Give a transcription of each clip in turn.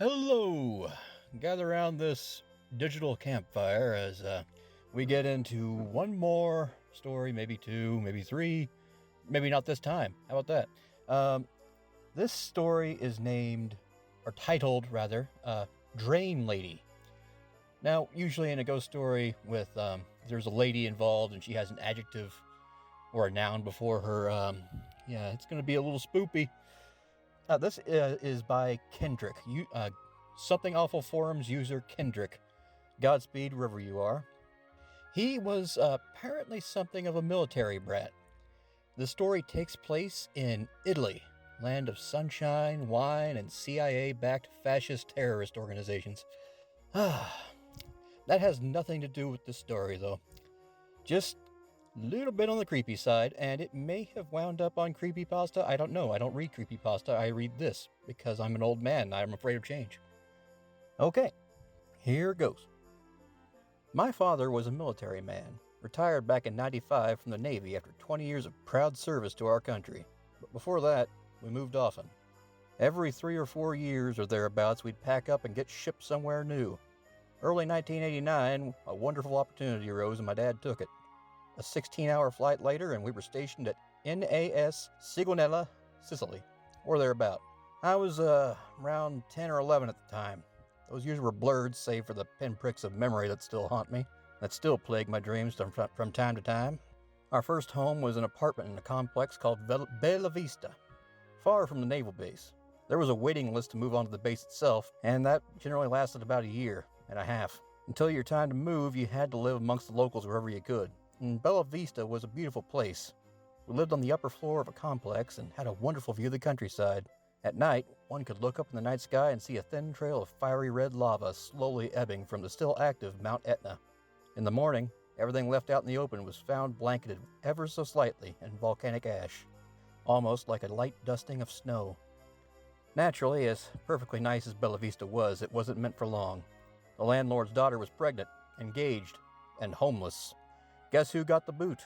Hello! Gather around this digital campfire as we get into one more story, maybe two, maybe three, maybe not this time. How about that? This story is titled, Drain Lady. Now, usually in a ghost story there's a lady involved and she has an adjective or a noun before her, it's going to be a little spoopy. This is by Kendrick. Something Awful Forums user Kendrick. Godspeed wherever you are. He was apparently something of a military brat. The story takes place in Italy, land of sunshine, wine, and CIA-backed fascist terrorist organizations. That has nothing to do with the story, though. Just a little bit on the creepy side, and it may have wound up on creepypasta. I don't know. I don't read creepypasta. I read this because I'm an old man and I'm afraid of change. Okay, here goes. My father was a military man, retired back in '95 from the Navy after 20 years of proud service to our country. But before that, we moved often. Every 3 or 4 years or thereabouts, we'd pack up and get shipped somewhere new. Early 1989, a wonderful opportunity arose and my dad took it. A 16-hour flight later, and we were stationed at NAS Sigonella, Sicily, or thereabout. I was around 10 or 11 at the time. Those years were blurred, save for the pinpricks of memory that still haunt me, that still plague my dreams from time to time. Our first home was an apartment in a complex called Bella Vista, far from the naval base. There was a waiting list to move on to the base itself, and that generally lasted about a year and a half. Until your time to move, you had to live amongst the locals wherever you could. And Bella Vista was a beautiful place. We lived on the upper floor of a complex and had a wonderful view of the countryside. At night, one could look up in the night sky and see a thin trail of fiery red lava slowly ebbing from the still active Mount Etna. In the morning, everything left out in the open was found blanketed ever so slightly in volcanic ash, almost like a light dusting of snow. Naturally, as perfectly nice as Bella Vista was, it wasn't meant for long. The landlord's daughter was pregnant, engaged, and homeless. Guess who got the boot?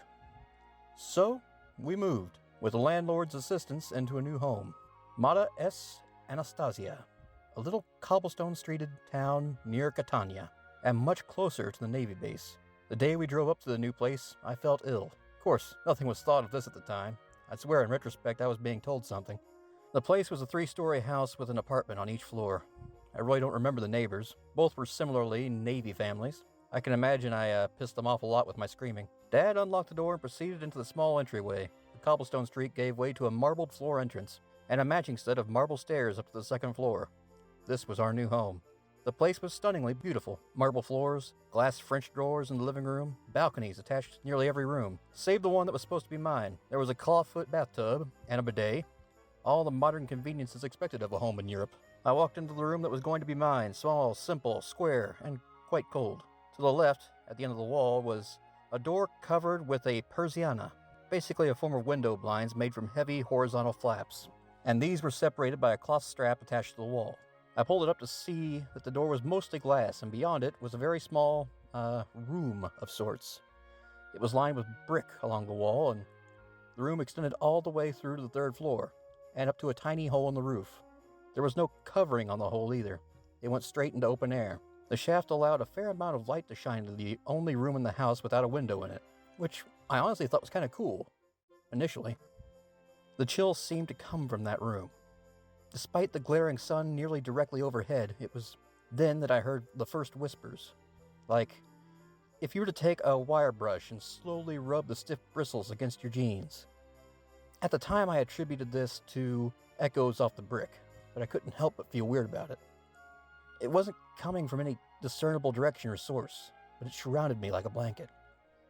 So, we moved, with the landlord's assistance, into a new home. Mata S. Anastasia, a little cobblestone-streeted town near Catania, and much closer to the Navy base. The day we drove up to the new place, I felt ill. Of course, nothing was thought of this at the time. I swear in retrospect I was being told something. The place was a 3-story house with an apartment on each floor. I really don't remember the neighbors. Both were similarly Navy families. I can imagine I pissed them off a lot with my screaming. Dad unlocked the door and proceeded into the small entryway. The cobblestone street gave way to a marbled floor entrance, and a matching set of marble stairs up to the second floor. This was our new home. The place was stunningly beautiful. Marble floors, glass French drawers in the living room, balconies attached to nearly every room, save the one that was supposed to be mine. There was a clawfoot bathtub and a bidet, all the modern conveniences expected of a home in Europe. I walked into the room that was going to be mine, small, simple, square, and quite cold. To the left, at the end of the wall, was a door covered with a persiana, basically a form of window blinds made from heavy horizontal flaps, and these were separated by a cloth strap attached to the wall. I pulled it up to see that the door was mostly glass, and beyond it was a very small room of sorts. It was lined with brick along the wall, and the room extended all the way through to the 3rd floor, and up to a tiny hole in the roof. There was no covering on the hole either. It went straight into open air. The shaft allowed a fair amount of light to shine into the only room in the house without a window in it, which I honestly thought was kind of cool, initially. The chill seemed to come from that room. Despite the glaring sun nearly directly overhead, it was then that I heard the first whispers. Like, if you were to take a wire brush and slowly rub the stiff bristles against your jeans. At the time I attributed this to echoes off the brick, but I couldn't help but feel weird about it. It wasn't coming from any discernible direction or source, but it surrounded me like a blanket,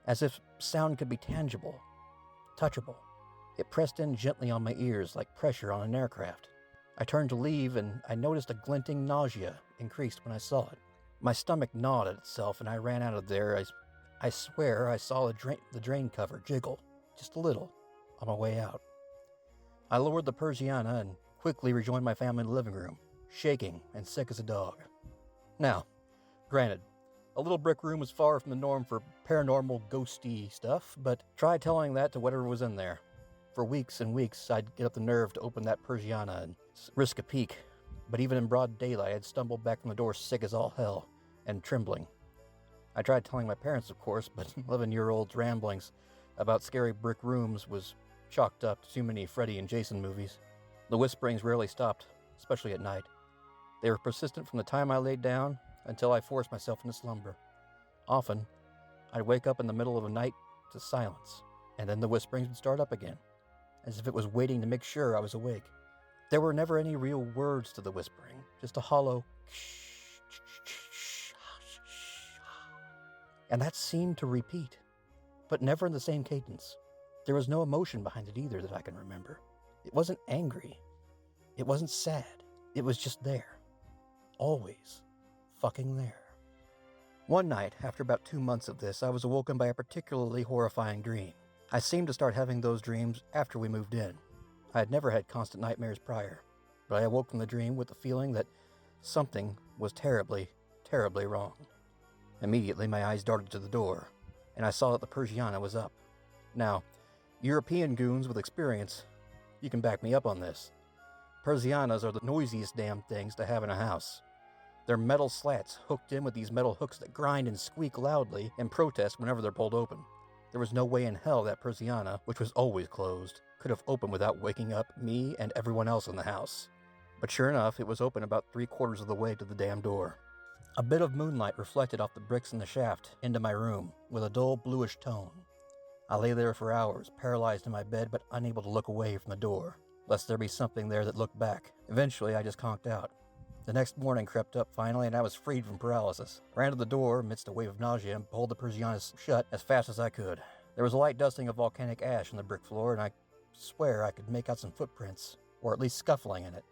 as if sound could be tangible, touchable. It pressed in gently on my ears like pressure on an aircraft. I turned to leave, and I noticed a glinting nausea increased when I saw it. My stomach gnawed at itself, and I ran out of there. I swear I saw the drain cover jiggle, just a little, on my way out. I lowered the persiana and quickly rejoined my family in the living room, shaking and sick as a dog. Now, granted, a little brick room was far from the norm for paranormal, ghosty stuff, but try telling that to whatever was in there. For weeks and weeks, I'd get up the nerve to open that persiana and risk a peek. But even in broad daylight, I'd stumbled back from the door sick as all hell and trembling. I tried telling my parents, of course, but 11-year-old's ramblings about scary brick rooms was chalked up to too many Freddy and Jason movies. The whisperings rarely stopped, especially at night. They were persistent from the time I laid down until I forced myself into slumber. Often, I'd wake up in the middle of the night to silence, and then the whisperings would start up again, as if it was waiting to make sure I was awake. There were never any real words to the whispering, just a hollow and that seemed to repeat, but never in the same cadence. There was no emotion behind it either that I can remember. It wasn't angry. It wasn't sad. It was just there. Always fucking there. One night, after about 2 months of this, I was awoken by a particularly horrifying dream. I seemed to start having those dreams after we moved in. I had never had constant nightmares prior, but I awoke from the dream with the feeling that something was terribly, terribly wrong. Immediately, my eyes darted to the door, and I saw that the Persiana was up. Now, European goons with experience, you can back me up on this. Persianas are the noisiest damn things to have in a house. They're metal slats hooked in with these metal hooks that grind and squeak loudly in protest whenever they're pulled open. There was no way in hell that Persiana, which was always closed, could have opened without waking up me and everyone else in the house. But sure enough, it was open about 3/4 of the way to the damn door. A bit of moonlight reflected off the bricks in the shaft into my room with a dull bluish tone. I lay there for hours, paralyzed in my bed but unable to look away from the door, lest there be something there that looked back. Eventually, I just conked out. The next morning crept up finally, and I was freed from paralysis. I ran to the door amidst a wave of nausea and pulled the Persianas shut as fast as I could. There was a light dusting of volcanic ash on the brick floor, and I swear I could make out some footprints, or at least scuffling in it.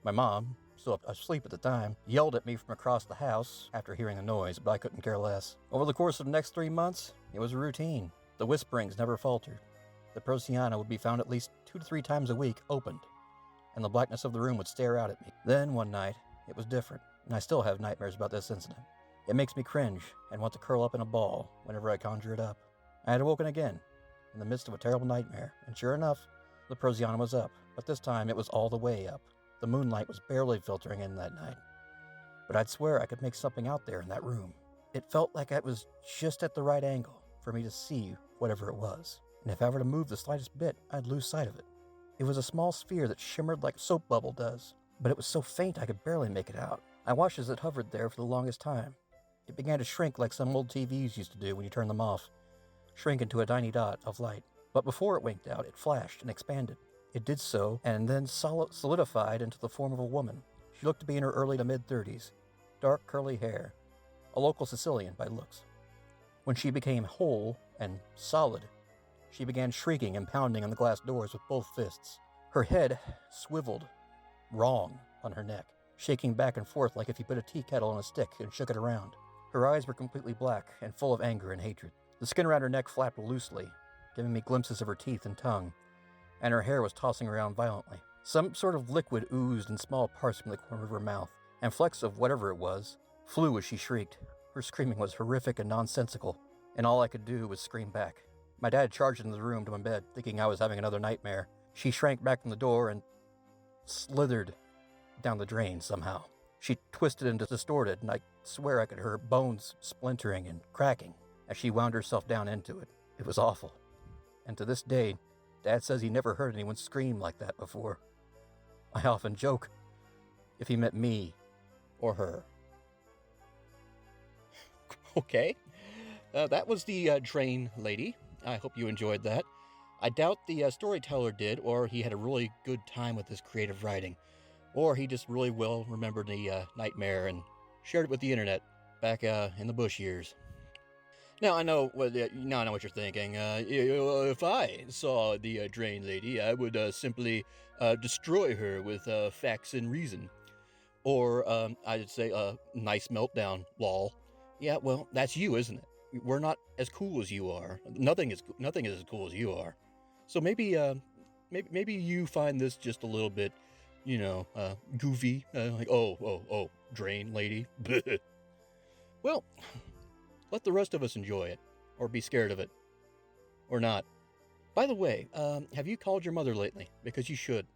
My mom, still asleep at the time, yelled at me from across the house after hearing the noise, but I couldn't care less. Over the course of the next 3 months, it was a routine. The whisperings never faltered. The Persiana would be found at least 2 to 3 times a week opened, and the blackness of the room would stare out at me. Then, one night, it was different, and I still have nightmares about this incident. It makes me cringe and want to curl up in a ball whenever I conjure it up. I had awoken again, in the midst of a terrible nightmare, and sure enough, the Persiana was up, but this time it was all the way up. The moonlight was barely filtering in that night, but I'd swear I could make something out there in that room. It felt like it was just at the right angle for me to see whatever it was, and if I were to move the slightest bit, I'd lose sight of it. It was a small sphere that shimmered like a soap bubble does, but it was so faint I could barely make it out. I watched as it hovered there for the longest time. It began to shrink like some old TVs used to do when you turn them off, shrink into a tiny dot of light. But before it winked out, it flashed and expanded. It did so, and then solidified into the form of a woman. She looked to be in her early to mid-30s, dark curly hair, a local Sicilian by looks. When she became whole and solid, she began shrieking and pounding on the glass doors with both fists. Her head swiveled wrong on her neck, shaking back and forth like if you put a tea kettle on a stick and shook it around. Her eyes were completely black and full of anger and hatred. The skin around her neck flapped loosely, giving me glimpses of her teeth and tongue, and her hair was tossing around violently. Some sort of liquid oozed in small parts from the corner of her mouth, and flecks of whatever it was flew as she shrieked. Her screaming was horrific and nonsensical, and all I could do was scream back. My dad charged into the room to my bed, thinking I was having another nightmare. She shrank back from the door and slithered down the drain somehow. She twisted and distorted, and I swear I could hear her bones splintering and cracking as she wound herself down into it. It was awful. And to this day, Dad says he never heard anyone scream like that before. I often joke if he meant me or her. Okay, that was the drain lady. I hope you enjoyed that. I doubt the storyteller did, or he had a really good time with his creative writing, or he just really well remembered the nightmare and shared it with the internet back in the Bush years. Now I know what you're thinking. If I saw the drain lady, I would simply destroy her with facts and reason, or I'd say nice meltdown, lol. Yeah, well, that's you, isn't it? We're not as cool as you are. Nothing is as cool as you are. So maybe you find this just a little bit, goofy. Like oh, drain lady. Well. Let the rest of us enjoy it, or be scared of it, or not. By the way, have you called your mother lately? Because you should.